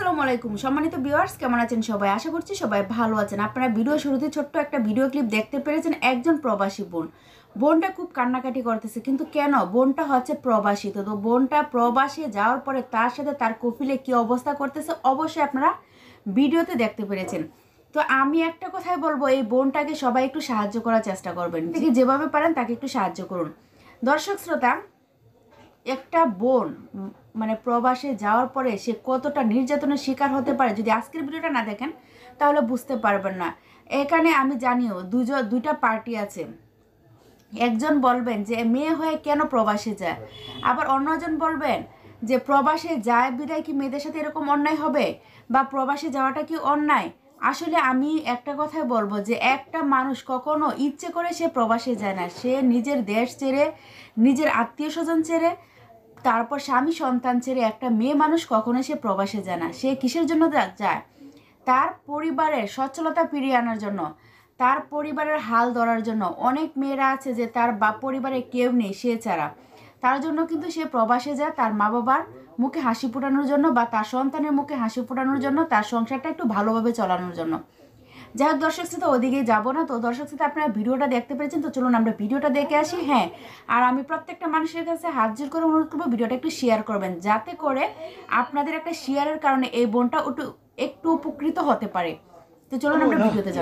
আসসালামু আলাইকুম সম্মানিত ভিউয়ার্স, কেমন আছেন সবাই? আশা করছি সবাই ভালো আছেন। আপনারা ভিডিও শুরুতে ছোট্ট একটা ভিডিও ক্লিপ দেখতে পেরেছেন। একজন প্রবাসী বোনটা খুব কান্নাকাটি করতেছে, কিন্তু কেন? বোনটা হচ্ছে প্রবাসী। তো বোনটা প্রবাসে যাওয়ার পরে তার সাথে তার কফিলে কি অবস্থা করতেছে অবশ্যই আপনারা ভিডিওতে দেখতে পেরেছেন। তো আমি একটা কথাই বলবো, এই বোনটাকে সবাই একটু সাহায্য করার চেষ্টা করবেন, ঠিক যেভাবে পারেন তাকে একটু সাহায্য করুন। দর্শক শ্রোতা, একটা বোন মানে প্রবাসে যাওয়ার পরে সে কতটা নির্যাতনের শিকার হতে পারে, যদি আজকের ভিডিওটা না দেখেন তাহলে বুঝতে পারবেন না। এখানে আমি জানিও দুইটা পার্টি আছে। একজন বলবেন যে মেয়ে হয়ে কেন প্রবাসে যায়, আবার অন্যজন বলবেন যে প্রবাসে যায় বিদায় কি মেয়েদের সাথে এরকম অন্যায় হবে, বা প্রবাসে যাওয়াটা কি অন্যায়। আসলে আমি একটা কথাই বলবো যে একটা মানুষ কখনো ইচ্ছে করে সে প্রবাসে যায় না। সে নিজের দেশ ছেড়ে, নিজের আত্মীয় স্বজন ছেড়ে, তারপর স্বামী সন্তান ছেড়ে একটা মেয়ে মানুষ কখনো সে প্রবাসে যায় না। সে কিসের জন্য যায়? তার পরিবারের সচ্ছলতা ফিরিয়ে আনার জন্য, তার পরিবারের হাল ধরার জন্য। অনেক মেয়েরা আছে যে তার পরিবারে কেউ নেই সে ছাড়া, তার জন্য কিন্তু সে প্রবাসে যায় তার মা বাবার মুখে হাসি ফোটানোর জন্য, বা তার সন্তানের মুখে হাসি ফোটানোর জন্য, তার সংসারটা একটু ভালোভাবে চালানোর জন্য। যাই হোক দর্শক শ্রোতা, ওদিকে যাবো না। তো দর্শক শ্রোতা, আপনারা ভিডিওটা দেখতে পেরেছেন, তো চলুন আমরা ভিডিওটা দেখে আসি। হ্যাঁ, আর আমি প্রত্যেকটা মানুষের কাছে হাত জোর করে অনুরোধ করবো ভিডিওটা একটু শেয়ার করবেন, যাতে করে আপনাদের একটা শেয়ারের কারণে এই বোনটা একটু উপকৃত হতে পারে। তো চলুন আমরা ভিডিওতে যাবো।